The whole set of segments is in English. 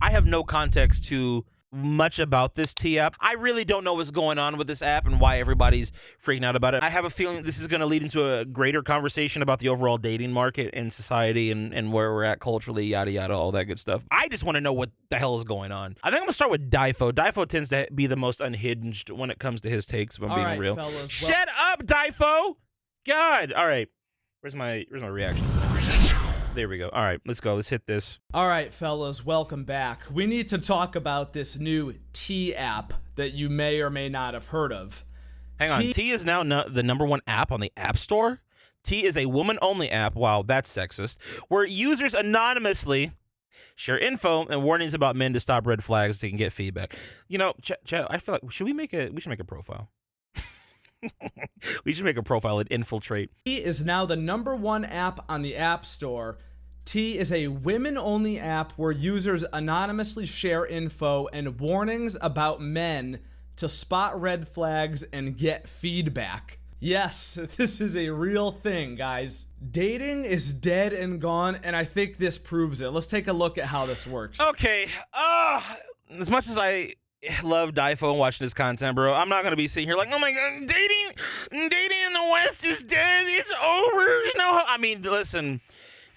I have no context to much about this T app. I really don't know what's going on with this app and why everybody's freaking out about it. I have a feeling this is going to lead into a greater conversation about the overall dating market and society and where we're at culturally, yada, yada, all that good stuff. I just want to know what the hell is going on. I think I'm going to start with Difo. Difo tends to be the most unhinged when it comes to his takes, if I'm being real. Fellas, Shut up, Difo! God! All right. Where's my reaction? There we go. All right, let's go. Let's hit this. All right, fellas, welcome back. We need to talk about this new T app that you may or may not have heard of. Hang on. T is now the #1 app on the App Store. T is a woman-only app. Wow, that's sexist. Where users anonymously share info and warnings about men to stop red flags so they can get feedback. You know, I feel like we should make a profile. We should make a profile and infiltrate. T is now the #1 app on the App Store. T is a women-only app where users anonymously share info and warnings about men to spot red flags and get feedback. Yes, this is a real thing, guys. Dating is dead and gone, and I think this proves it. Let's take a look at how this works. Okay, as much as I love Difo and watching his content, bro, I'm not gonna be sitting here like, oh my god, dating in the West is dead. It's over. You know, I mean, listen,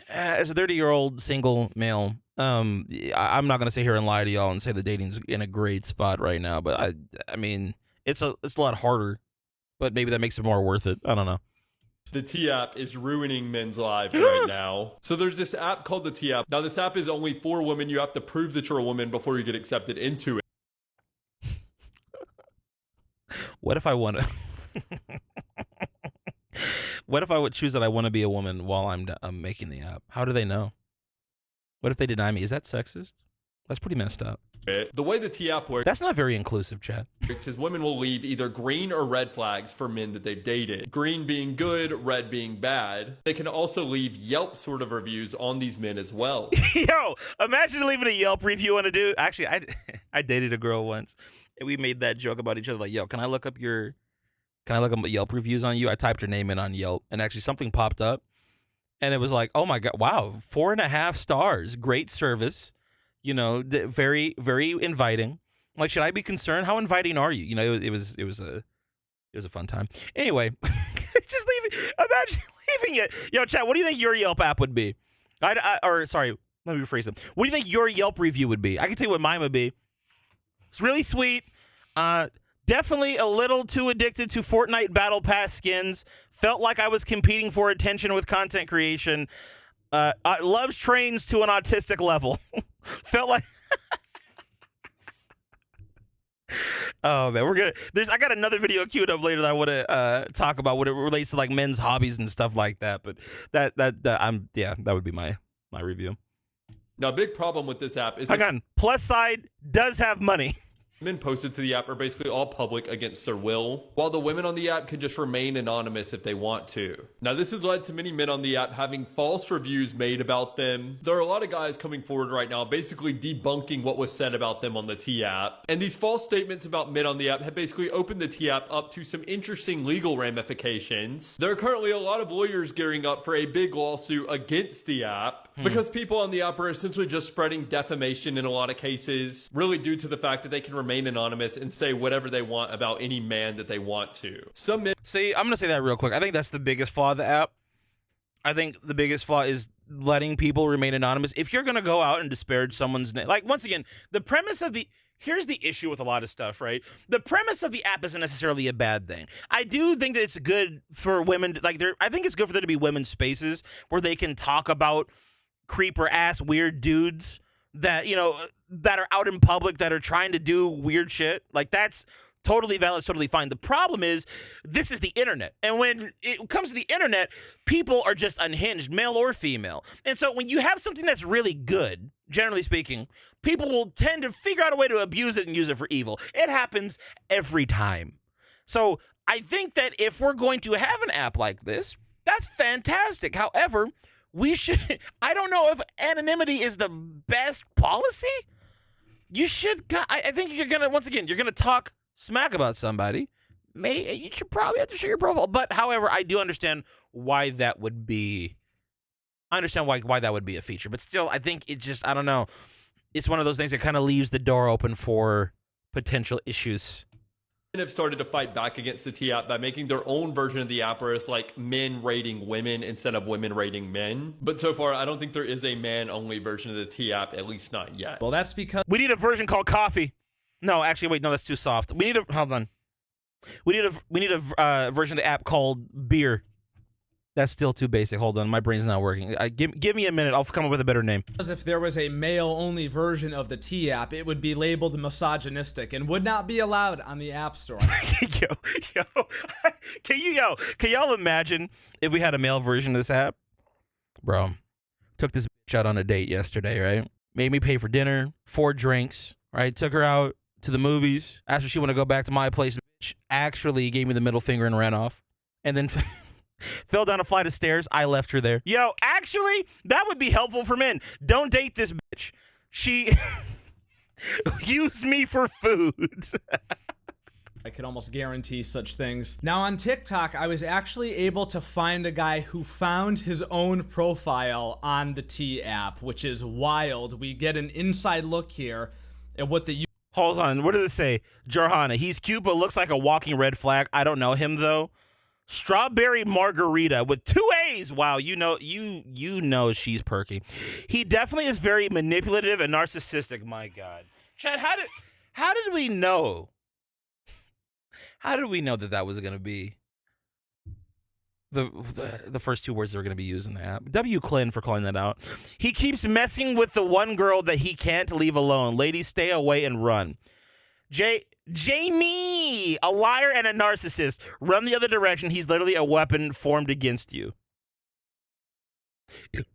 as a 30-year-old single male, I'm not gonna sit here and lie to y'all and say the dating's in a great spot right now. But I mean, it's a lot harder, but maybe that makes it more worth it. I don't know. The T app is ruining men's lives right now. So there's this app called the T app. Now this app is only for women. You have to prove that you're a woman before you get accepted into it. What if I want to? What if I would choose that I want to be a woman while I'm making the app? How do they know? What if they deny me? Is that sexist? That's pretty messed up. The way the T app works, that's not very inclusive, Chad. Is women will leave either green or red flags for men that they've dated. Green being good, red being bad. They can also leave Yelp sort of reviews on these men as well. Yo, imagine leaving a Yelp review on a dude. Actually, I dated a girl once, and we made that joke about each other. Like, yo, can I look up Yelp reviews on you? I typed her name in on Yelp, and actually something popped up, and it was like, oh my god, wow, 4.5 stars, great service. You know, very, very inviting. Like, should I be concerned? How inviting are you? You know, it was a fun time. Anyway, just imagine leaving it. Yo, chat, what do you think your Yelp app would be? Sorry, let me rephrase it. What do you think your Yelp review would be? I can tell you what mine would be. It's really sweet. Definitely a little too addicted to Fortnite Battle Pass skins. Felt like I was competing for attention with content creation. Loves trains to an autistic level. Felt like oh man, we're good. I got another video queued up later that I want to talk about what it relates to, like men's hobbies and stuff like that. But that would be my review. Now, a big problem with this app is plus side does have money. Men posted to the app are basically all public against their will, while the women on the app can just remain anonymous if they want to. Now, this has led to many men on the app having false reviews made about them. There are a lot of guys coming forward right now basically debunking what was said about them on the T app. And these false statements about men on the app have basically opened the T app up to some interesting legal ramifications. There are currently a lot of lawyers gearing up for a big lawsuit against the app because people on the app are essentially just spreading defamation in a lot of cases, really due to the fact that they can remain anonymous and say whatever they want about any man that they want to. Some men— See, I'm gonna say that real quick. I think that's the biggest flaw of the app. I think the biggest flaw is letting people remain anonymous. If you're gonna go out and disparage someone's name, like, once again, here's the issue with a lot of stuff, right? The premise of the app isn't necessarily a bad thing. I do think that it's good for women, I think it's good for there to be women's spaces where they can talk about creeper ass weird dudes that, you know, that are out in public that are trying to do weird shit. Like, that's totally valid, it's totally fine. The problem is, this is the internet. And when it comes to the internet, people are just unhinged, male or female. And so when you have something that's really good, generally speaking, people will tend to figure out a way to abuse it and use it for evil. It happens every time. So I think that if we're going to have an app like this, that's fantastic. However, I don't know if anonymity is the best policy. I think you're going to talk smack about somebody. You should probably have to share your profile. But however, I do understand why that would be. I understand why that would be a feature. But still, I think it just, I don't know. it's one of those things that kind of leaves the door open for potential issues. Have started to fight back against the T app by making their own version of the app where it's like men rating women instead of women rating men. But so far, I don't think there is a man-only version of the T app, at least not yet. Well, that's because We need a version called coffee. No, actually, wait, no, that's too soft. We need a hold on. We need a version of the app called beer. That's still too basic. Hold on, my brain's not working. Give me a minute. I'll come up with a better name. if there was a male-only version of the T app, it would be labeled misogynistic and would not be allowed on the App Store. Can y'all imagine if we had a male version of this app? Bro, took this bitch out on a date yesterday, right? Made me pay for dinner, 4 drinks, right? Took her out to the movies. Asked her if she want to go back to my place. Bitch actually gave me the middle finger and ran off. And then fell down a flight of stairs. I left her there. Yo, actually, that would be helpful for men. Don't date this bitch. She used me for food. I could almost guarantee such things. Now on TikTok, I was actually able to find a guy who found his own profile on the T app, which is wild. We get an inside look here at what the Hold on. What does it say? Jarhana. He's cute, but looks like a walking red flag. I don't know him, though. Strawberry margarita with 2 A's. Wow, you know she's perky. He definitely is very manipulative and narcissistic. My God, Chad, how did we know? How did we know that was gonna be the first 2 words that were gonna be used in the app? W. Clint for calling that out. He keeps messing with the one girl that he can't leave alone. Ladies, stay away and run. Jamie, a liar and a narcissist. Run the other direction. He's literally a weapon formed against you.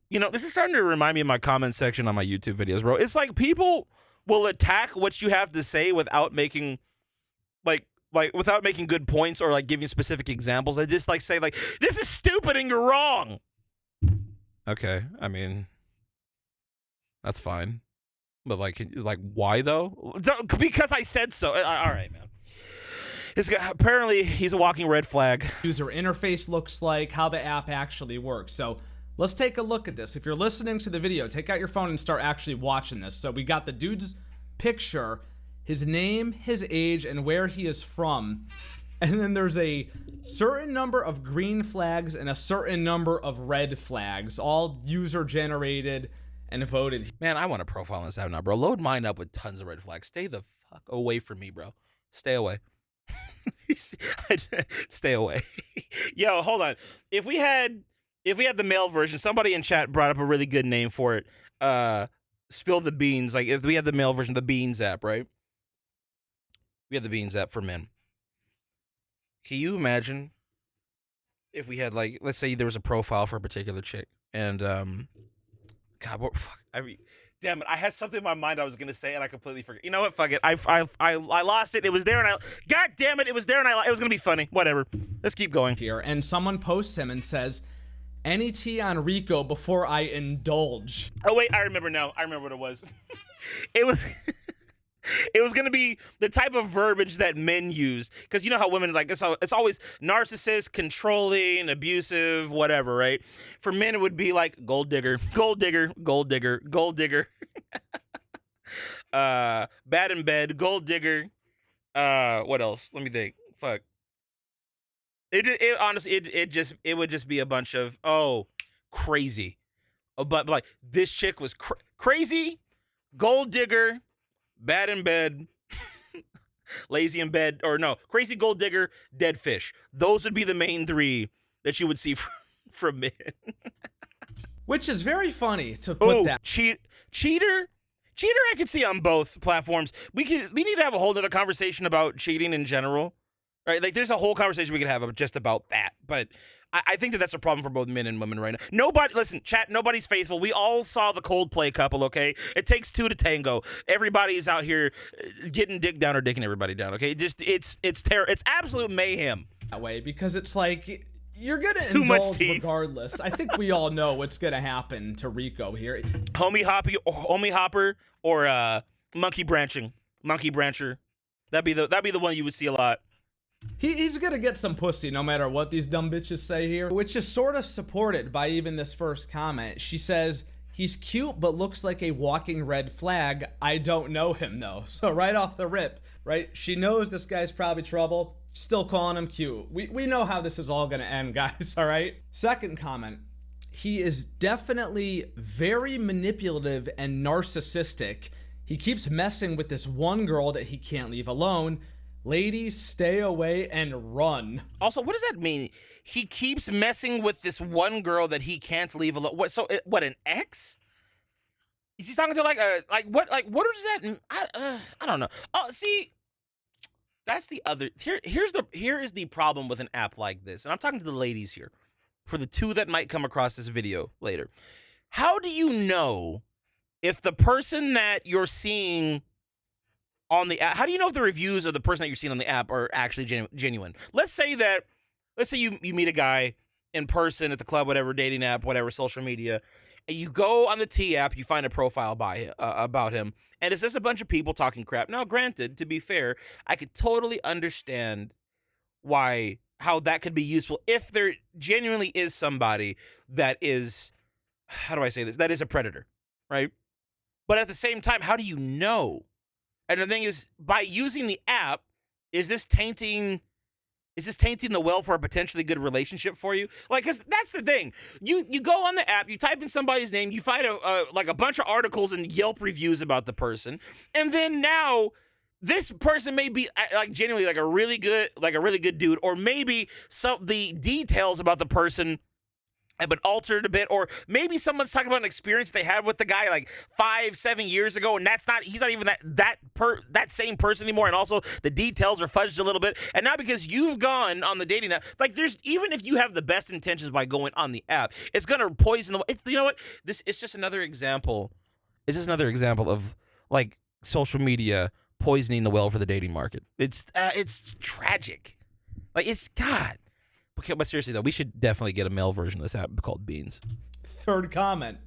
You know, this is starting to remind me of my comment section on my YouTube videos, bro. It's like people will attack what you have to say without making, without making good points or like giving specific examples. They just like say like, this is stupid and you're wrong. Okay, I mean, that's fine. But like why though? Because I said so. All right, man. Apparently, he's a walking red flag. user interface looks like, how the app actually works. So let's take a look at this. If you're listening to the video, take out your phone and start actually watching this. So we got the dude's picture, his name, his age, and where he is from. And then there's a certain number of green flags and a certain number of red flags, all user generated and voted. Man, I want a profile on this app now, bro. Load mine up with tons of red flags. Stay the fuck away from me, bro. Stay away. Stay away. Yo, hold on. If we had the male version, somebody in chat brought up a really good name for it. Spill the beans. Like if we had the male version, the Beans app, right? We had the Beans app for men. Can you imagine if we had like, let's say there was a profile for a particular chick, and God, what fuck? Damn it! I had something in my mind I was gonna say, and I completely forgot. You know what? Fuck it. I lost it. It was there, and God damn it! It was there, and it was gonna be funny. Whatever. Let's keep going. Here, and someone posts him and says, "Any tea on Rico before I indulge?" Oh wait, I remember now. I remember what it was. It was. It was gonna be the type of verbiage that men use, because you know how women like it's always narcissist, controlling, abusive, whatever, right? For men, it would be like gold digger, gold digger, gold digger, gold digger, bad in bed, gold digger. What else? Let me think. Fuck. It honestly, it would just be a bunch of crazy, but like this chick was crazy, gold digger. Bad in bed, lazy in bed, or no, crazy gold digger, dead fish. Those would be the main 3 that you would see from men. Which is very funny to put that. Cheater, I could see on both platforms. We need to have a whole other conversation about cheating in general, right? Like, there's a whole conversation we could have just about that, but I think that's a problem for both men and women right now. Listen, chat, nobody's faithful. We all saw the Coldplay couple, okay? It takes 2 to tango. Everybody's out here getting dick down or dicking everybody down, okay? It's absolute mayhem. That way, because it's like, you're gonna indulge regardless. I think we all know what's gonna happen to Rico here. Homie hopper or monkey brancher. That'd be the one you would see a lot. He's gonna get some pussy no matter what these dumb bitches say here, which is sort of supported by even this first comment. She says, He's cute, but looks like a walking red flag. I don't know him, though. So right off the rip, right? She knows this guy's probably trouble. Still calling him cute. We know how this is all going to end, guys, all right? Second comment. He is definitely very manipulative and narcissistic. He keeps messing with this one girl that he can't leave alone. Ladies, stay away and run. Also, what does that mean? He keeps messing with this one girl that he can't leave alone. What? So, what? An ex? Is he talking to what? Like, what does that mean? I don't know. Oh, see, that's the other. Here is the problem with an app like this, and I'm talking to the ladies here, for the two that might come across this video later. How do you know if the person that you're seeing on the app, how do you know if the reviews of the person that you're seeing on the app are actually genuine? Let's say you meet a guy in person at the club, whatever, dating app, whatever, social media, and you go on the T app, you find a profile about him, and it's just a bunch of people talking crap. Now, granted, to be fair, I could totally understand how that could be useful if there genuinely is somebody that is, how do I say this, that is a predator, right? But at the same time, how do you know? And the thing is, by using the app, is this tainting the well for a potentially good relationship for you? Like, because that's the thing. You go on the app, you type in somebody's name, you find a bunch of articles and Yelp reviews about the person, and then now this person may be like genuinely like a really good dude, or maybe the details about the person have been altered a bit, or maybe someone's talking about an experience they had with the guy like 5-7 years ago, and he's not even that same person anymore, and also the details are fudged a little bit. And now because you've gone on the dating app, like even if you have the best intentions by going on the app, it's gonna poison you know what? It's just another example. It's just another example of like social media poisoning the well for the dating market. It's tragic. Like, it's God. Okay, but seriously though, we should definitely get a male version of this app called Beans. Third comment.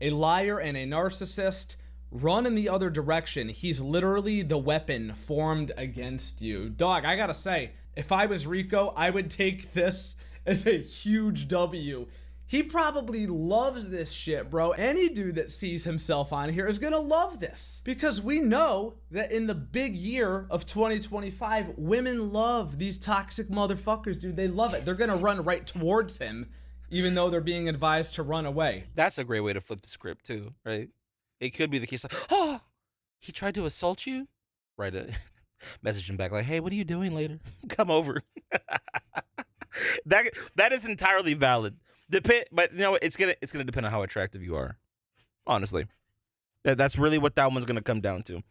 A liar and a narcissist. Run in the other direction. He's literally the weapon formed against you. Dog, I gotta say, if I was Rico, I would take this as a huge W. He probably loves this shit, bro. Any dude that sees himself on here is gonna love this. Because we know that in the big year of 2025, women love these toxic motherfuckers, dude. They love it. They're gonna run right towards him, even though they're being advised to run away. That's a great way to flip the script too, right? It could be the case like, oh, he tried to assault you? Right, message him back like, hey, what are you doing later? Come over. That is entirely valid. But you know, it's gonna depend on how attractive you are. Honestly, that's really what that one's gonna come down to.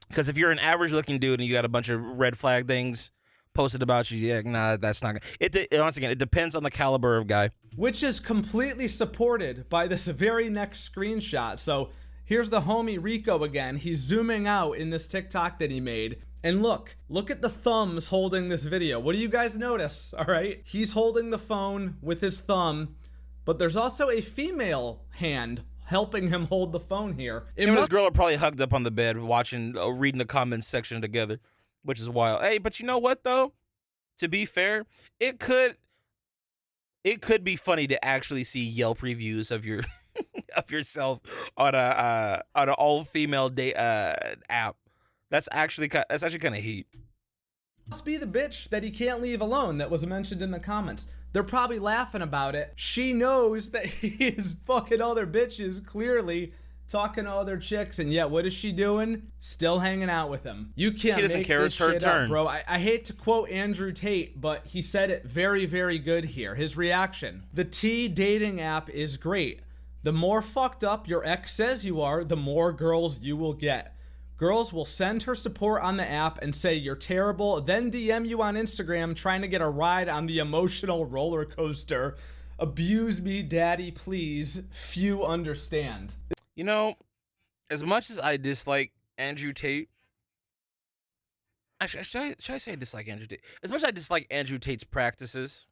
Because if you're an average-looking dude and you got a bunch of red flag things posted about you, yeah, nah, that's not gonna. Once again, it depends on the caliber of guy. Which is completely supported by this very next screenshot. So here's the homie Rico again. He's zooming out in this TikTok that he made. And look at the thumbs holding this video. What do you guys notice? All right. He's holding the phone with his thumb, but there's also a female hand helping him hold the phone here. Him and his girl are probably hugged up on the bed reading the comments section together, which is wild. Hey, but you know what though? To be fair, it could be funny to actually see Yelp reviews of your of yourself on an all-female app. That's actually kind of heat. Must be the bitch that he can't leave alone that was mentioned in the comments. They're probably laughing about it. She knows that he is fucking other bitches, clearly talking to other chicks, and yet what is she doing? Still hanging out with him. You can't She doesn't make care. this It's her shit turn. up, bro. I hate to quote Andrew Tate, but he said it very, very good here. His reaction. The T dating app is great. The more fucked up your ex says you are, the more girls you will get. Girls will send her support on the app and say you're terrible, then DM you on Instagram trying to get a ride on the emotional roller coaster. Abuse me, daddy, please. Few understand. You know, as much as I dislike Andrew Tate, actually, should I say I dislike Andrew Tate? As much as I dislike Andrew Tate's practices,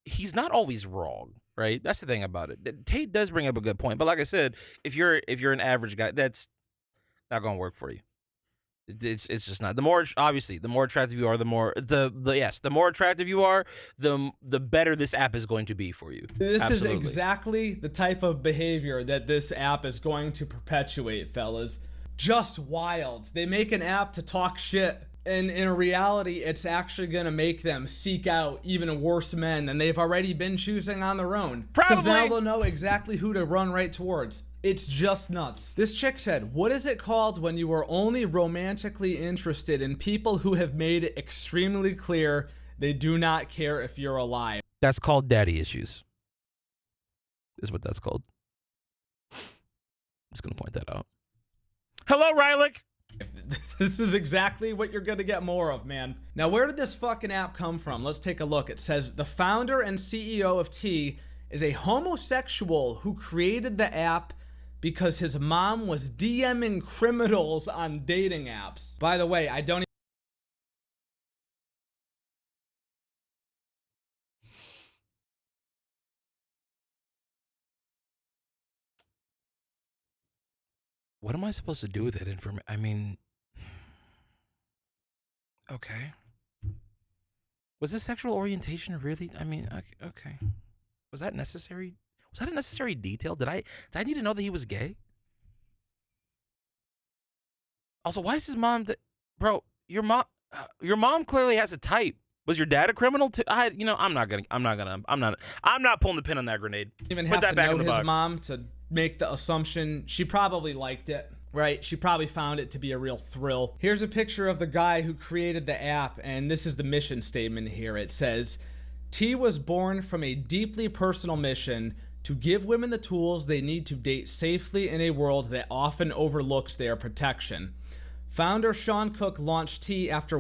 he's not always wrong, right? That's the thing about it. Tate does bring up a good point, but like I said, if you're an average guy, that's not gonna work for you. It's just not. The more, obviously, the more attractive you are, the more attractive you are, the better this app is going to be for you. This Absolutely. is exactly the type of behavior that this app is going to perpetuate, fellas. Just wild. They make an app to talk shit, and in reality, it's actually gonna make them seek out even worse men than they've already been choosing on their own. Because now Probably. they'll know exactly who to run right towards. It's just nuts. This chick said, "What is it called when you are only romantically interested in people who have made it extremely clear they do not care if you're alive?" That's called daddy issues. Is what that's called. Just gonna point that out. Hello, Rylick. This is exactly what you're gonna get more of, man. Now, where did this fucking app come from? Let's take a look. It says the founder and CEO of T is a homosexual who created the app because his mom was DMing criminals on dating apps. By the way, I don't What am I supposed to do with that information? I mean, okay. Was this sexual orientation really? I mean, okay. Was that necessary? Was that a necessary detail? Did I need to know that he was gay? Also, why is his mom? Bro, your mom clearly has a type. Was your dad a criminal too? I'm not pulling the pin on that grenade. even Put have that to back know in the his box. mom to make the assumption. She probably liked it, right? She probably found it to be a real thrill. Here's a picture of the guy who created the app, and this is the mission statement here. It says, T was born from a deeply personal mission to give women the tools they need to date safely in a world that often overlooks their protection. Founder Sean Cook launched T after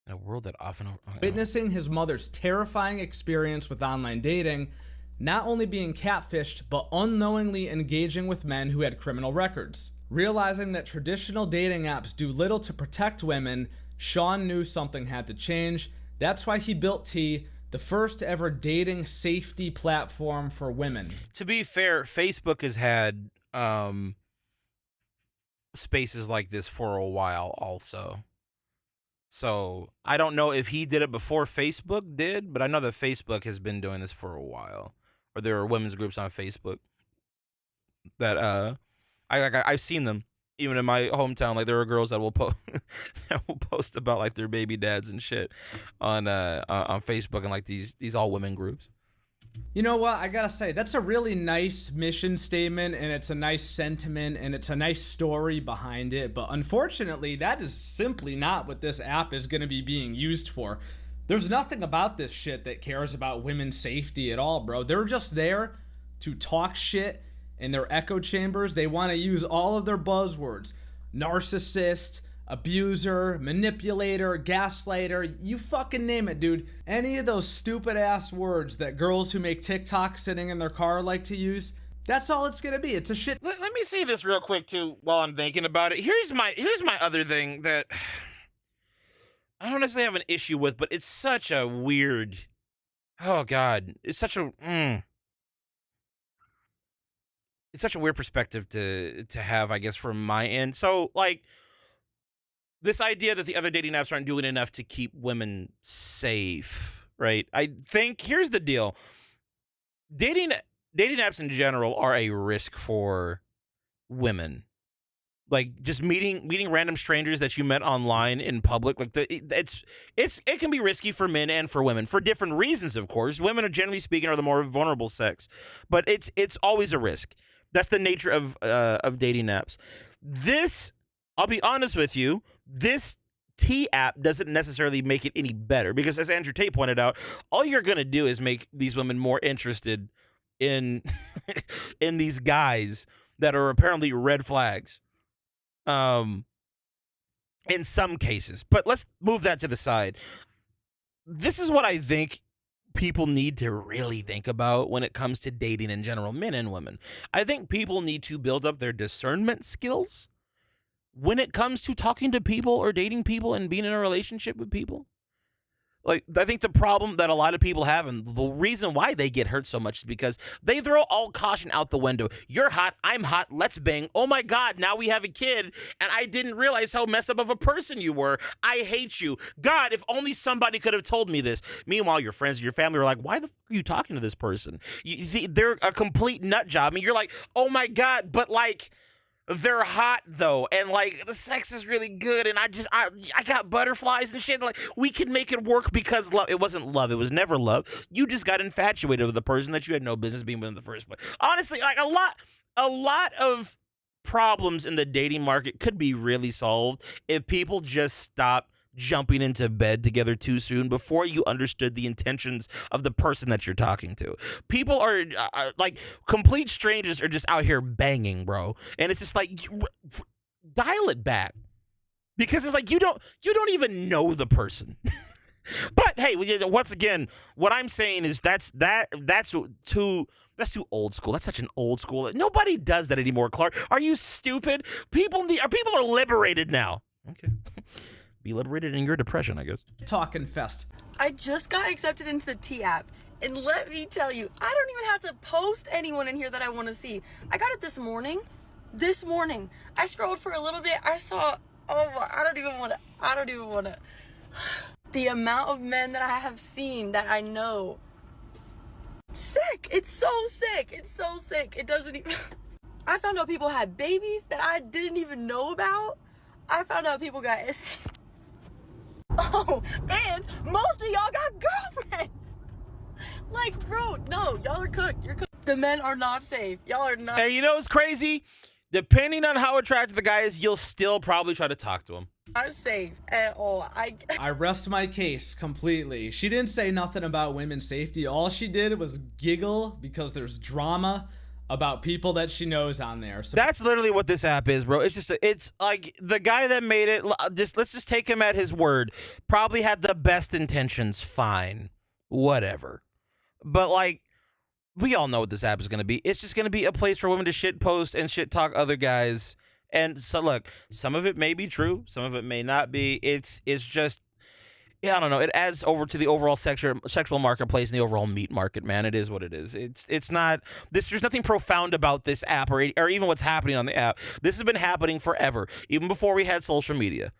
In a world that often witnessing his mother's terrifying experience with online dating, not only being catfished, but unknowingly engaging with men who had criminal records. Realizing that traditional dating apps do little to protect women, Sean knew something had to change. That's why he built T, the first ever dating safety platform for women. To be fair, Facebook has had spaces like this for a while also. So I don't know if he did it before Facebook did, but I know that Facebook has been doing this for a while. Or there are women's groups on Facebook that I've seen them even in my hometown. Like there are girls that will post about like their baby dads and shit on Facebook and like these all women groups. You know what? I gotta say, that's a really nice mission statement, and it's a nice sentiment, and it's a nice story behind it. But unfortunately, that is simply not what this app is gonna be being used for. There's nothing about this shit that cares about women's safety at all, bro. They're just there to talk shit in their echo chambers. They want to use all of their buzzwords: narcissist, abuser, manipulator, gaslighter, you fucking name it, dude. Any of those stupid ass words that girls who make TikTok sitting in their car like to use, that's all it's gonna be. It's a shit. Let me say this real quick too while I'm thinking about it. Here's my other thing that I don't necessarily have an issue with, but it's such a weird. Oh God, it's such a. It's such a weird perspective to have, I guess, from my end. So like. This idea that the other dating apps aren't doing enough to keep women safe, right? I think here's the deal. Dating apps in general are a risk for women. Like just meeting random strangers that you met online in public, like it can be risky for men and for women for different reasons, of course. Women are generally speaking are the more vulnerable sex, but it's always a risk. That's the nature of dating apps. I'll be honest with you, this T app doesn't necessarily make it any better because, as Andrew Tate pointed out, all you're going to do is make these women more interested in in these guys that are apparently red flags in some cases. But let's move that to the side. This is what I think people need to really think about when it comes to dating in general, men and women. I think people need to build up their discernment skills when it comes to talking to people or dating people and being in a relationship with people. Like, I think the problem that a lot of people have, and the reason why they get hurt so much, is because they throw all caution out the window. You're hot, I'm hot, let's bang. Oh my God, now we have a kid, and I didn't realize how messed up of a person you were. I hate you. God, if only somebody could have told me this. Meanwhile, your friends and your family were like, why the fuck are you talking to this person? You see, they're a complete nut job. I mean, you're like, oh my God, but like, they're hot though, and like the sex is really good, and I got butterflies and shit. Like, we can make it work because love. It wasn't love. It was never love. You just got infatuated with the person that you had no business being with in the first place. Honestly, like a lot of problems in the dating market could be really solved if people just stop jumping into bed together too soon before you understood the intentions of the person that you're talking to. People are like, complete strangers are just out here banging, bro, and it's just like, dial it back, because it's like you don't even know the person. But hey, once again, what I'm saying is that's too old school. That's such an old school. Nobody does that anymore, Clark. Are you stupid? People are liberated now. Okay. Be liberated in your depression, I guess. Talking fest. I just got accepted into the T app, and let me tell you, I don't even have to post anyone in here that I want to see. I got it this morning. I scrolled for a little bit. I saw, I don't even want to. The amount of men that I have seen that I know. Sick. It's so sick. It doesn't even. I found out people had babies that I didn't even know about. I found out people got STDs. Oh, and most of y'all got girlfriends. Like, bro, no, y'all are cooked. You're cooked. The men are not safe. Y'all are not. Hey, you know what's crazy? Depending on how attractive the guy is, you'll still probably try to talk to him. Not safe at all. I rest my case completely. She didn't say nothing about women's safety. All she did was giggle because there's drama about people that she knows on there. So that's literally what this app is, bro. It's just, it's like the guy that made it, let's just take him at his word. Probably had the best intentions, fine, whatever. But like, we all know what this app is going to be. It's just going to be a place for women to shit post and shit talk other guys. And so look, some of it may be true, some of it may not be. It's just, yeah, I don't know. It adds over to the overall sexual marketplace and the overall meat market, man. It is what it is. It's not this. There's nothing profound about this app or even what's happening on the app. This has been happening forever, even before we had social media.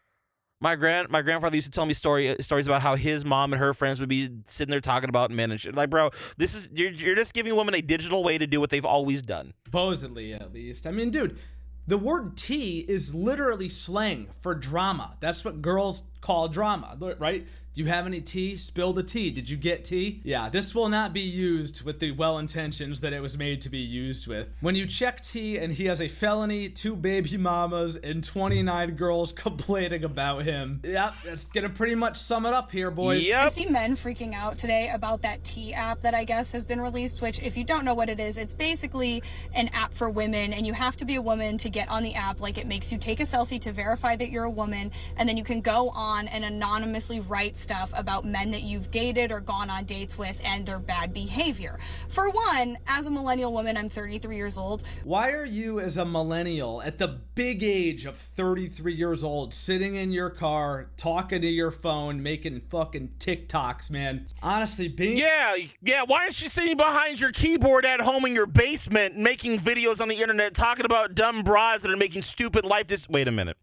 My grandfather used to tell me stories about how his mom and her friends would be sitting there talking about men and shit. Like, bro, this is you're just giving women a digital way to do what they've always done. Supposedly, at least. I mean, dude, the word tea is literally slang for drama. That's what girls call drama, right? Do you have any tea? Spill the tea. Did you get tea? Yeah, this will not be used with the well intentions that it was made to be used with. When you check T and he has a felony, 2 baby mamas, and 29 girls complaining about him. Yep, that's gonna pretty much sum it up here, boys. Yep. I see men freaking out today about that T app that I guess has been released, which if you don't know what it is, it's basically an app for women, and you have to be a woman to get on the app. Like, it makes you take a selfie to verify that you're a woman, and then you can go on and anonymously write stuff about men that you've dated or gone on dates with and their bad behavior. For one, as a millennial woman, I'm 33 years old. Why are you, as a millennial, at the big age of 33 years old, sitting in your car, talking to your phone, making fucking TikToks, man? Honestly, being... Yeah, why aren't you sitting behind your keyboard at home in your basement making videos on the internet talking about dumb bras that are making stupid life Wait a minute.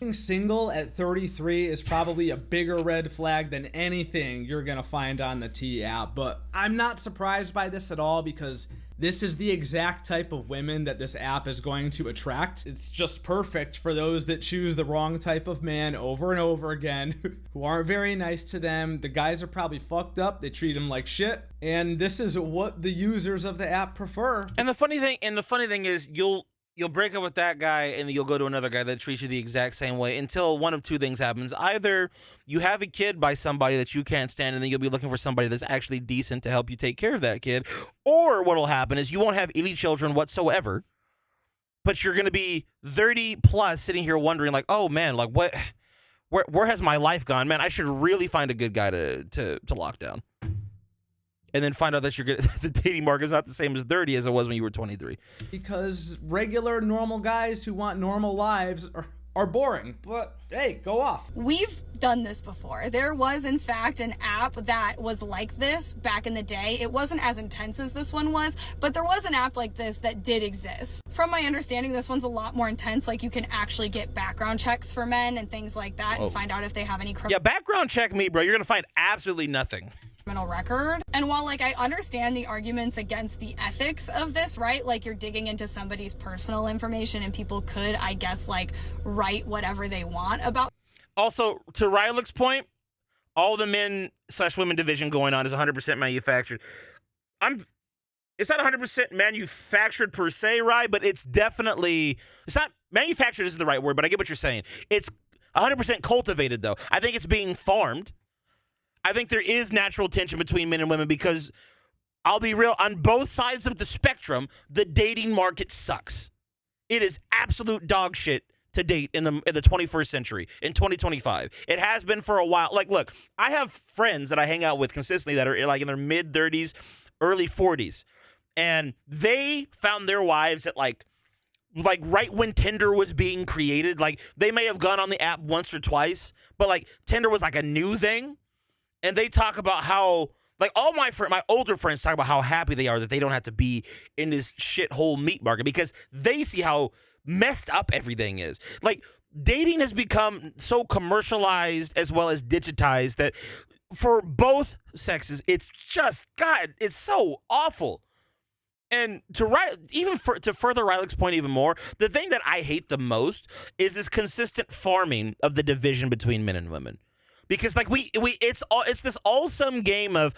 Being single at 33 is probably a bigger red flag than anything you're gonna find on the T app, but I'm not surprised by this at all because this is the exact type of women that this app is going to attract. It's just perfect for those that choose the wrong type of man over and over again, who aren't very nice to them. The guys are probably fucked up, they treat them like shit, and this is what the users of the app prefer. And the funny thing is, you'll break up with that guy and then you'll go to another guy that treats you the exact same way until one of two things happens. Either you have a kid by somebody that you can't stand and then you'll be looking for somebody that's actually decent to help you take care of that kid. Or what will happen is you won't have any children whatsoever, but you're going to be 30 plus sitting here wondering like, oh man, like where has my life gone? Man, I should really find a good guy to lock down. And then find out that the dating market is not the same as 30 as it was when you were 23. Because regular, normal guys who want normal lives are boring, but hey, go off. We've done this before. There was, in fact, an app that was like this back in the day. It wasn't as intense as this one was, but there was an app like this that did exist. From my understanding, this one's a lot more intense. Like, you can actually get background checks for men and things like that and find out if they have any Yeah, background check me, bro. You're going to find absolutely nothing. criminal record. And while like I understand the arguments against the ethics of this, right? Like, you're digging into somebody's personal information and people could, I guess, like write whatever they want about. Also, to Rylick's point, all the men/women division going on is 100% manufactured. It's not 100% manufactured per se, right? But it's not manufactured isn't the right word, but I get what you're saying. It's 100% cultivated, though. I think it's being farmed. I think there is natural tension between men and women because, I'll be real, on both sides of the spectrum, the dating market sucks. It is absolute dog shit to date in the 21st century, in 2025. It has been for a while. Like, look, I have friends that I hang out with consistently that are like in their mid-30s, early 40s, and they found their wives at like right when Tinder was being created. Like, they may have gone on the app once or twice, but like Tinder was like a new thing. And they talk about how, like, all my older friends talk about how happy they are that they don't have to be in this shithole meat market because they see how messed up everything is. Like, dating has become so commercialized as well as digitized that for both sexes, it's just, God, it's so awful. And to further Rylick's point even more, the thing that I hate the most is this consistent farming of the division between men and women. Because like it's this all-sum game of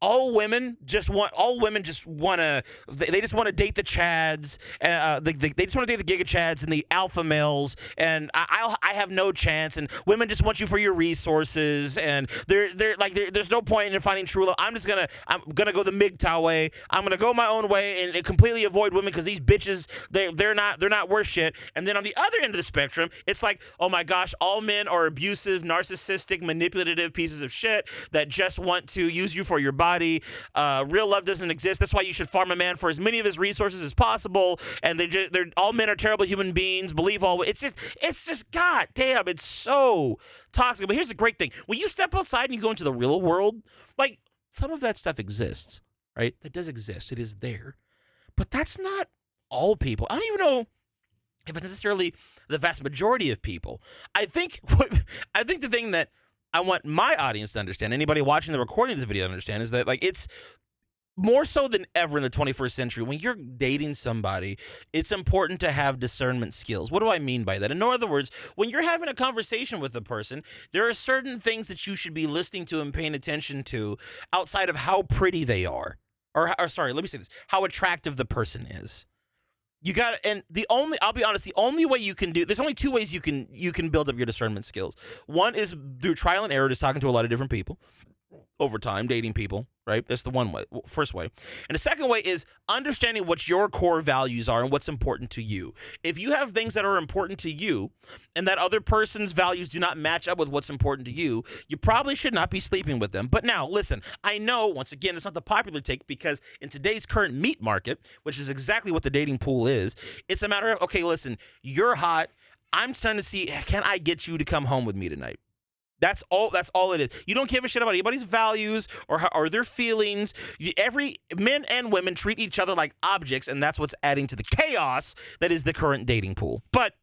all women just want to they just want to date the chads, they just want to date the giga chads and the alpha males, and I have no chance, and women just want you for your resources, and there's no point in finding true love. I'm gonna go the MGTOW way. I'm gonna go my own way and completely avoid women because these bitches they're not worth shit. And then on the other end of the spectrum, it's like, oh my gosh, all men are abusive, narcissistic, manipulative pieces of shit that just want to use you for your body. Real love doesn't exist. That's why you should farm a man for as many of his resources as possible. And they're all men are terrible human beings. Believe all. It's just God damn. It's so toxic. But here's the great thing: when you step outside and you go into the real world, like, some of that stuff exists, right? That does exist. It is there, but that's not all people. I don't even know if it's necessarily the vast majority of people. I think the thing that I want my audience to understand, anybody watching the recording of this video to understand, is that, like, it's more so than ever in the 21st century, when you're dating somebody, it's important to have discernment skills. What do I mean by that? In other words, when you're having a conversation with a person, there are certain things that you should be listening to and paying attention to outside of how pretty they are. Or sorry, let me say this, how attractive the person is. You got, and I'll be honest, the only way you can there's only two ways you can build up your discernment skills. One is through trial and error, just talking to a lot of different people over time, dating people, right? That's the one way, first way. And the second way is understanding what your core values are and what's important to you. If you have things that are important to you and that other person's values do not match up with what's important to you, you probably should not be sleeping with them. But now, listen, I know, once again, it's not the popular take because in today's current meat market, which is exactly what the dating pool is, it's a matter of, okay, listen, you're hot. I'm trying to see, can I get you to come home with me tonight? That's all it is. You don't give a shit about anybody's values or their feelings. Every men and women treat each other like objects, and that's what's adding to the chaos that is the current dating pool. But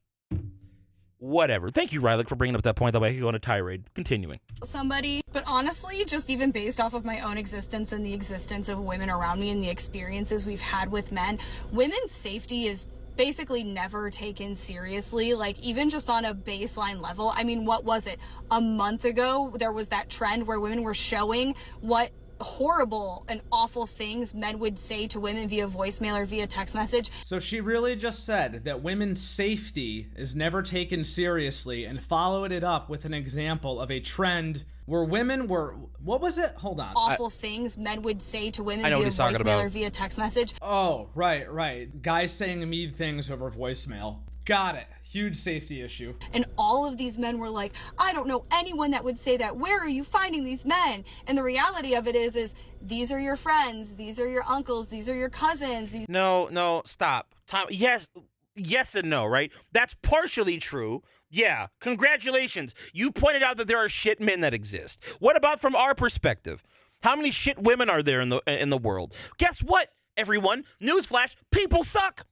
whatever. Thank you, Rylick, for bringing up that point. That way I could go on a tirade. Continuing. Somebody, but honestly, just even based off of my own existence and the existence of women around me and the experiences we've had with men, women's safety is basically never taken seriously, like even just on a baseline level. I mean, what was it? A month ago, there was that trend where women were showing what horrible and awful things men would say to women via voicemail or via text message. So she really just said that women's safety is never taken seriously and followed it up with an example of a trend where women were, what was it? Hold on. Awful things men would say to women via voicemail or via text message. Oh, right. Guys saying mean things over voicemail. Got it. Huge safety issue. And all of these men were like, I don't know anyone that would say that. Where are you finding these men? And the reality of it is these are your friends. These are your uncles. These are your cousins. No, stop. Yes, yes and no, right? That's partially true. Yeah, congratulations. You pointed out that there are shit men that exist. What about from our perspective? How many shit women are there in the world? Guess what, everyone? Newsflash, people suck.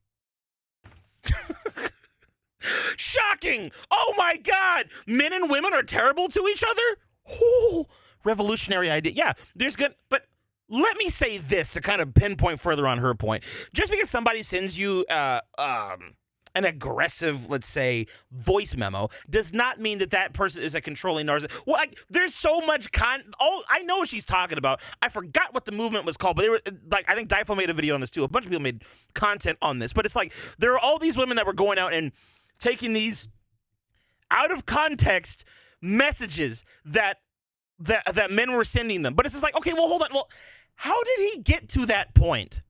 Shocking. Oh my God. Men and women are terrible to each other? Ooh, revolutionary idea. Yeah, there's good, but let me say this to kind of pinpoint further on her point. Just because somebody sends you an aggressive, let's say, voice memo does not mean that that person is a controlling narcissist. Well, like, there's so much oh, I know what she's talking about. I forgot what the movement was called, but they were like, I think Difo made a video on this too. A bunch of people made content on this, but it's like there are all these women that were going out and taking these out of context messages that men were sending them. But it's just like, okay, well, hold on. Well, how did he get to that point?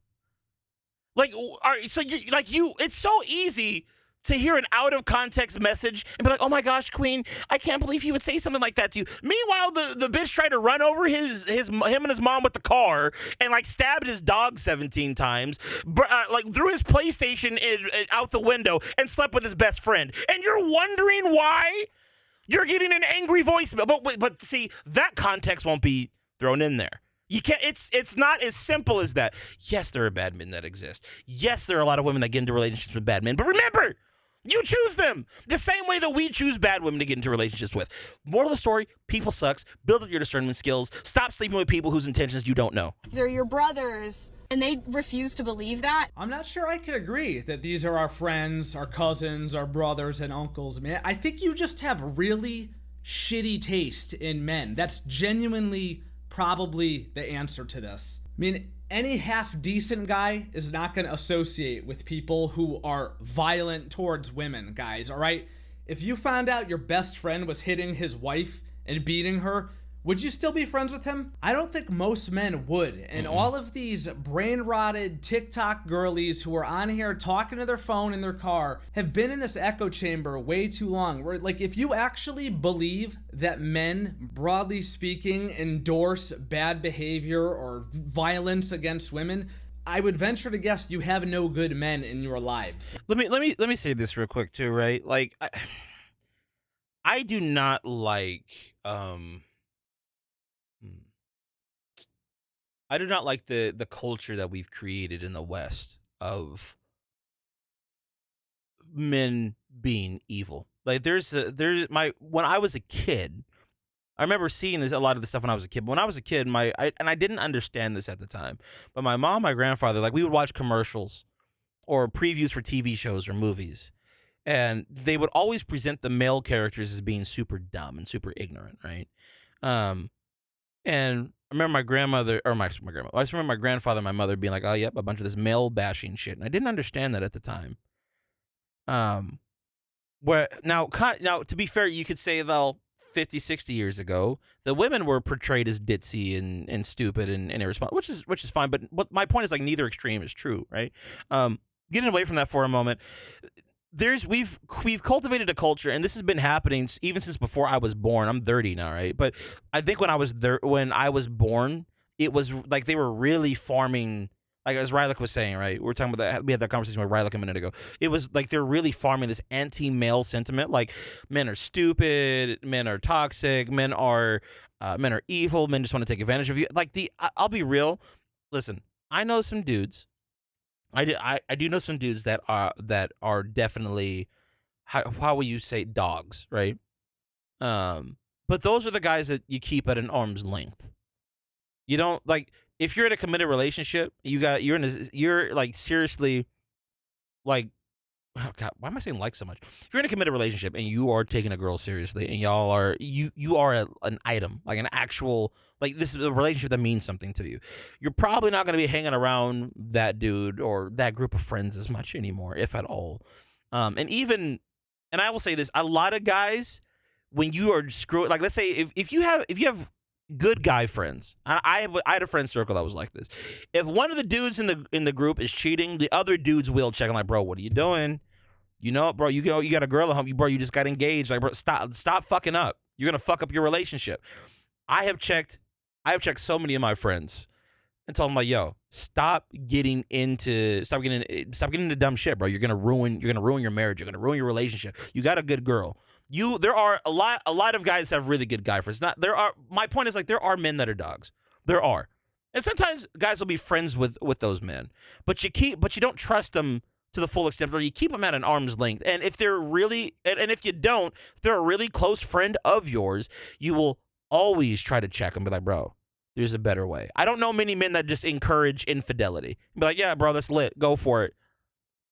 Like, it's so easy to hear an out of context message and be like, oh my gosh, Queen, I can't believe he would say something like that to you. Meanwhile, the bitch tried to run over him and his mom with the car and like stabbed his dog 17 times, like threw his PlayStation out the window and slept with his best friend. And you're wondering why you're getting an angry voicemail. But see, that context won't be thrown in there. You can't. It's not as simple as that. Yes, there are bad men that exist. Yes, there are a lot of women that get into relationships with bad men. But remember, you choose them the same way that we choose bad women to get into relationships with. Moral of the story: people sucks. Build up your discernment skills. Stop sleeping with people whose intentions you don't know. They're your brothers, and they refuse to believe that. I'm not sure I could agree that these are our friends, our cousins, our brothers and uncles, man. I think you just have really shitty taste in men. That's genuinely probably the answer to this. I mean, any half-decent guy is not going to associate with people who are violent towards women, guys, all right? If you found out your best friend was hitting his wife and beating her, would you still be friends with him? I don't think most men would. And all of these brain-rotted TikTok girlies who are on here talking to their phone in their car have been in this echo chamber way too long. Where, like, if you actually believe that men, broadly speaking, endorse bad behavior or violence against women, I would venture to guess you have no good men in your lives. Let me say this real quick too, right? Like, I do not like I do not like the culture that we've created in the West of men being evil. Like when I was a kid, I remember seeing a lot of this stuff when I was a kid. But when I was a kid, I didn't understand this at the time. But my mom, my grandfather, like we would watch commercials or previews for TV shows or movies, and they would always present the male characters as being super dumb and super ignorant, right? And I remember my grandmother, or my grandmother, I just remember my grandfather and my mother being like, oh, yep, a bunch of this male bashing shit. And I didn't understand that at the time. Now, to be fair, you could say, well, 50, 60 years ago, the women were portrayed as ditzy and stupid and irresponsible, which is fine. But what my point is, like, neither extreme is true, right? Getting away from that for a moment, we've cultivated a culture, and this has been happening even since before I was born. I'm 30 now, right? But I think when I was born, it was like they were really farming. Like as Rylick was saying, right? We were talking about that. We had that conversation with Rylick a minute ago. It was like they're really farming this anti-male sentiment. Like men are stupid, men are toxic, men are evil, men just want to take advantage of you. Like I'll be real. Listen, I know some dudes. I do know some dudes that are definitely how will you say dogs, right? But those are the guys that you keep at an arm's length. You don't like if you're in a committed relationship, you're like seriously like oh God, why am I saying like so much? If you're in a committed relationship and you are taking a girl seriously and y'all are you are an item, like an actual like this is a relationship that means something to you. You're probably not going to be hanging around that dude or that group of friends as much anymore, if at all. And I will say this, a lot of guys, when you are like let's say if you have good guy friends, I had a friend circle that was like this. If one of the dudes in the group is cheating, the other dudes will check. I'm like, bro, what are you doing? You know, bro, you got a girl at home. Bro, you just got engaged. Like, bro, stop fucking up. You're gonna fuck up your relationship. I have checked so many of my friends, and told him like, yo, stop getting into dumb shit, bro. You're gonna ruin your marriage. You're gonna ruin your relationship. You got a good girl. There are a lot of guys have really good guy friends. My point is like there are men that are dogs. There are. And sometimes guys will be friends with those men. But you don't trust them to the full extent, or you keep them at an arm's length. And if they're really and if you don't, if they're a really close friend of yours, you will always try to check them, be like, bro, there's a better way. I don't know many men that just encourage infidelity. Be like, yeah, bro, that's lit. Go for it.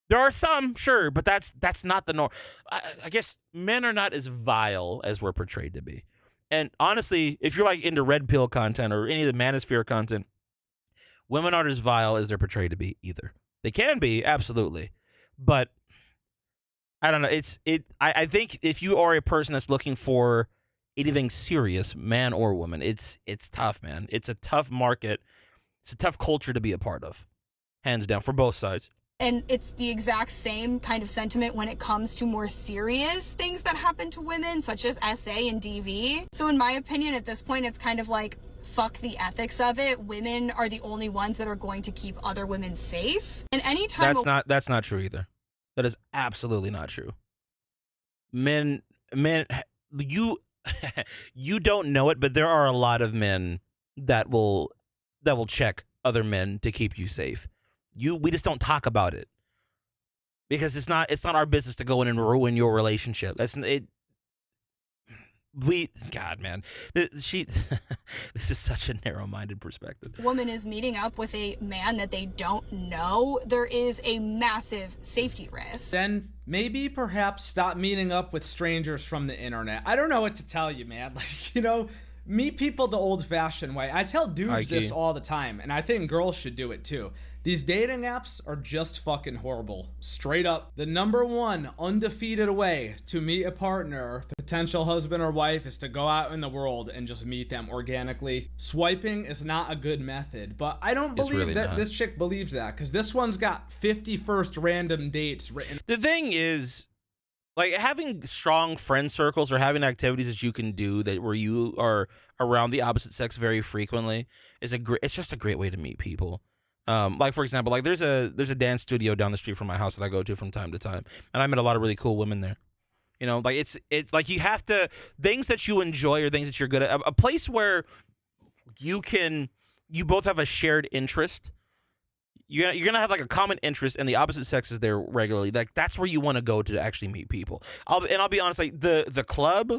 There are some, sure, but that's not the norm. I guess men are not as vile as we're portrayed to be. And honestly, if you're like into red pill content or any of the manosphere content, women aren't as vile as they're portrayed to be either. They can be, absolutely. But I don't know. I think if you are a person that's looking for anything serious, man or woman, it's tough, man. It's a tough market. It's a tough culture to be a part of. Hands down, for both sides. And it's the exact same kind of sentiment when it comes to more serious things that happen to women, such as SA and DV. So in my opinion, at this point, it's kind of like, fuck the ethics of it. Women are the only ones that are going to keep other women safe. And anytime that's not true either. That is absolutely not true. Men, you you don't know it, but there are a lot of men that will check other men to keep you safe. We just don't talk about it because it's not our business to go in and ruin your relationship. God, man, this is such a narrow-minded perspective. Woman is meeting up with a man that they don't know, there is a massive safety risk. Then maybe perhaps stop meeting up with strangers from the internet. I don't know what to tell you, man. Like, meet people the old-fashioned way. I tell dudes this all the time, and I think girls should do it too. These dating apps are just fucking horrible. Straight up. The number one undefeated way to meet a partner, potential husband or wife, is to go out in the world and just meet them organically. Swiping is not a good method, but I don't believe really that this chick believes that, because this one's got 51st random dates written. The thing is, like, having strong friend circles or having activities that you can do where you are around the opposite sex very frequently it's just a great way to meet people. Like, for example, like there's a dance studio down the street from my house that I go to from time to time, and I met a lot of really cool women there. Like it's like you have to, things that you enjoy or things that you're good at, a place where you both have a shared interest. You're gonna have like a common interest, and the opposite sex is there regularly. Like that's where you want to go to actually meet people. I'll be honest, like the club,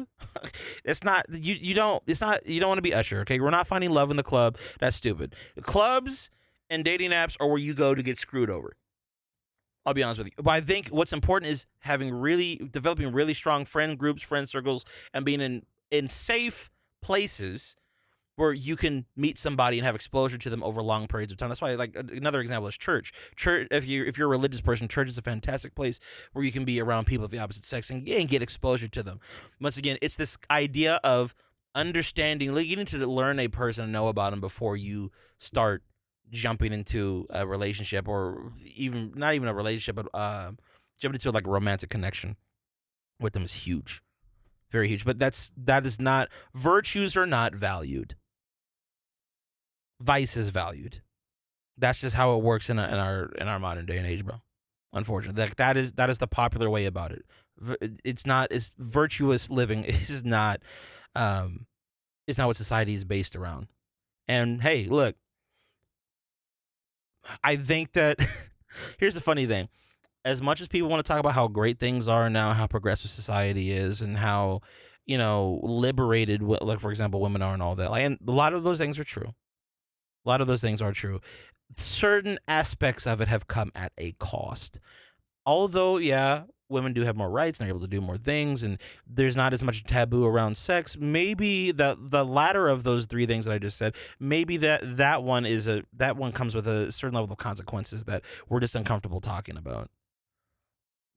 it's not you don't want to be Usher. Okay, we're not finding love in the club. That's stupid. The clubs and dating apps are where you go to get screwed over. I'll be honest with you. But I think what's important is developing really strong friend groups, friend circles, and being in safe places where you can meet somebody and have exposure to them over long periods of time. That's why, like, another example is church. Church, if you're a religious person, church is a fantastic place where you can be around people of the opposite sex and get exposure to them. Once again, it's this idea of understanding, like, getting to learn a person and know about them before you start jumping into a relationship, or even not even a relationship, but jumping into like a romantic connection with them is huge, very huge. But that is not, virtues are not valued. Vice is valued. That's just how it works in our modern day and age, bro. Unfortunately, that is the popular way about it. It's virtuous living. It's not what society is based around. And hey, look, I think that here's the funny thing. As much as people want to talk about how great things are now, how progressive society is, and how, liberated, like, for example, women are and all that, like, and a lot of those things are true. A lot of those things are true. Certain aspects of it have come at a cost. Although, yeah, women do have more rights and they're able to do more things, and there's not as much taboo around sex. Maybe the latter of those three things that I just said, maybe that one comes with a certain level of consequences that we're just uncomfortable talking about.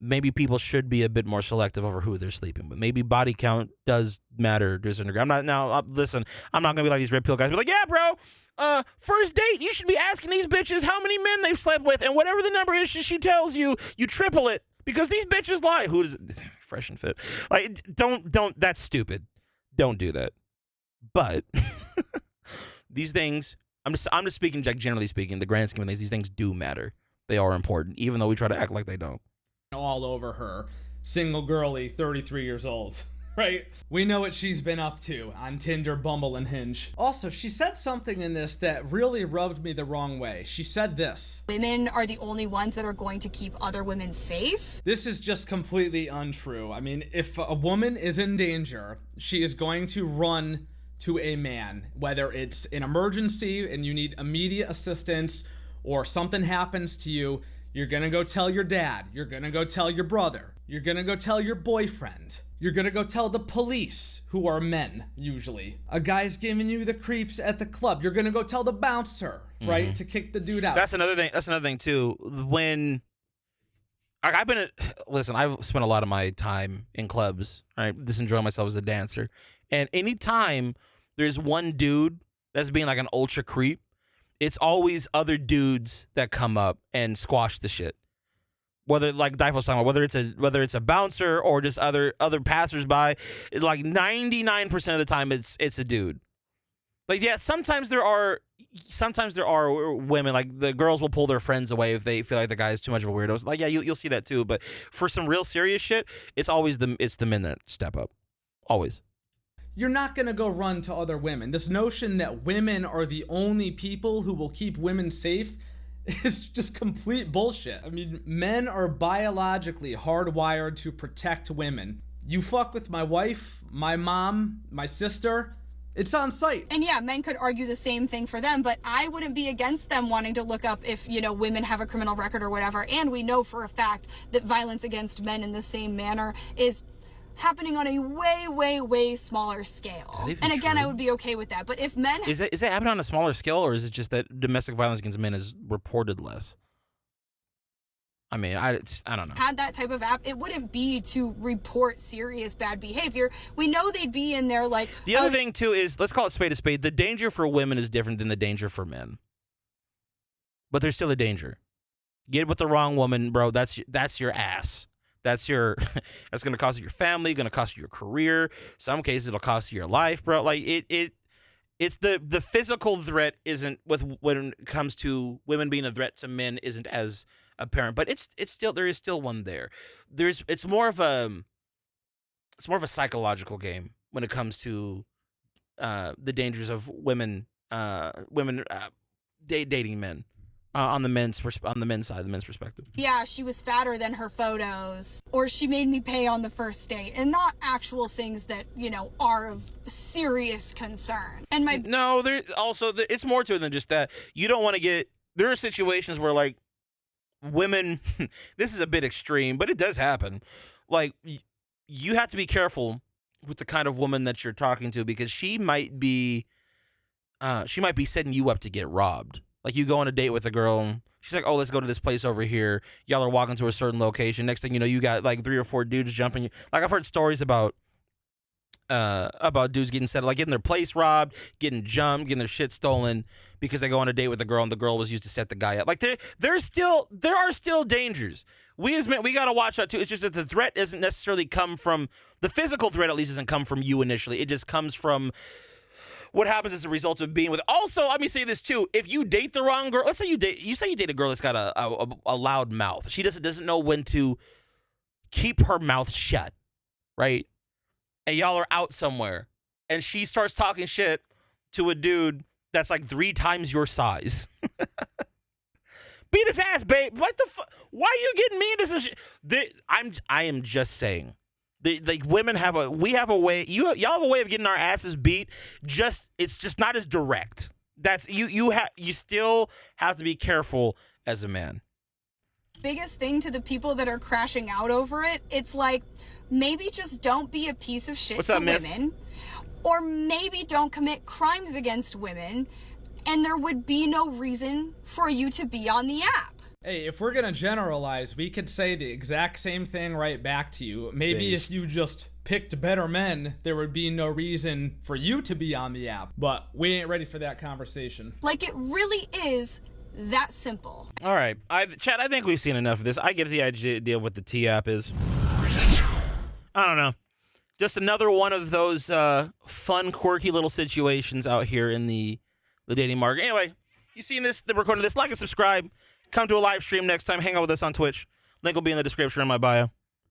Maybe people should be a bit more selective over who they're sleeping with. Maybe body count does matter to a certain degree. I'm not gonna be like these red pill guys. Be like, yeah, bro. First date, you should be asking these bitches how many men they've slept with, and whatever the number is she tells you, you triple it. Because these bitches lie. Who is fresh and fit? Like, don't. That's stupid. Don't do that. But these things I'm just speaking, like, generally speaking, the grand scheme of things. These things do matter. They are important, even though we try to act like they don't. All over her. Single girly, 33 years old. Right? We know what she's been up to on Tinder, Bumble, and Hinge. Also, she said something in this that really rubbed me the wrong way. She said this. Women are the only ones that are going to keep other women safe. This is just completely untrue. I mean, if a woman is in danger, she is going to run to a man, whether it's an emergency and you need immediate assistance or something happens to you. You're gonna go tell your dad. You're gonna go tell your brother. You're gonna go tell your boyfriend. You're gonna go tell the police, who are men, usually. A guy's giving you the creeps at the club. You're gonna go tell the bouncer, right, to kick the dude out. That's another thing too. When listen, I've spent a lot of my time in clubs, right? Just enjoying myself as a dancer. And anytime there's one dude that's being like an ultra creep, it's always other dudes that come up and squash the shit. Whether, like Dyfo was talking about, whether it's a bouncer or just other passersby, like 99% of the time it's a dude. Like, yeah, sometimes there are women, like the girls will pull their friends away if they feel like the guy is too much of a weirdo. Like, yeah, you'll see that too. But for some real serious shit, it's always the men that step up. Always. You're not going to go run to other women. This notion that women are the only people who will keep women safe is just complete bullshit. I mean, men are biologically hardwired to protect women. You fuck with my wife, my mom, my sister, it's on sight. And yeah, men could argue the same thing for them, but I wouldn't be against them wanting to look up if, women have a criminal record or whatever. And we know for a fact that violence against men in the same manner is happening on a way, way, way smaller scale. And again, true? I would be okay with that. But if men... Is it happening on a smaller scale, or is it just that domestic violence against men is reported less? I mean, I don't know. Had that type of app, it wouldn't be to report serious bad behavior. We know they'd be in there like... The other thing, too, is, let's call it spade a spade. The danger for women is different than the danger for men. But there's still a danger. Get with the wrong woman, bro, that's your ass. That's going to cost you your family, going to cost you your career. Some cases it'll cost you your life, bro. Like it's the physical threat isn't, when it comes to women being a threat to men, isn't as apparent, but it's still, there is still one there. It's more of a psychological game when it comes to the dangers of women dating men. On the men's side, the men's perspective. Yeah, she was fatter than her photos, or she made me pay on the first date, and not actual things that, are of serious concern. And it's more to it than just that. You don't want to get, there are situations where, like, women, this is a bit extreme, but it does happen. Like, you have to be careful with the kind of woman that you're talking to, because she might be setting you up to get robbed. Like, you go on a date with a girl, she's like, oh, let's go to this place over here. Y'all are walking to a certain location. Next thing you know, you got like 3 or 4 dudes jumping. Like, I've heard stories about dudes getting their place robbed, getting jumped, getting their shit stolen because they go on a date with a girl and the girl was used to set the guy up. Like, there are still dangers. We as men, we got to watch out too. It's just that the threat doesn't necessarily come from, the physical threat at least doesn't come from you initially. It just comes from what happens as a result of being with. Also, let me say this too: if you date the wrong girl, let's say you date a girl that's got a loud mouth. She doesn't know when to keep her mouth shut, right? And y'all are out somewhere, and she starts talking shit to a dude that's like 3 times your size. Beat his ass, babe. What the fuck? Why are you getting me into some shit? I am just saying. Women have a way. Y'all have a way of getting our asses beat. It's just not as direct. That's you still have to be careful as a man. Biggest thing to the people that are crashing out over it, it's like, maybe just don't be a piece of shit to women, or maybe don't commit crimes against women, and there would be no reason for you to be on the app. Hey, if we're going to generalize, we could say the exact same thing right back to you. Maybe if you just picked better men, there would be no reason for you to be on the app. But we ain't ready for that conversation. Like, it really is that simple. All right. Chad, I think we've seen enough of this. I get the idea of what the T app is. I don't know. Just another one of those fun, quirky little situations out here in the the dating market. Anyway, you seen this, the recording of this, like and subscribe. Come to a live stream next time. Hang out with us on Twitch. Link will be in the description in my bio.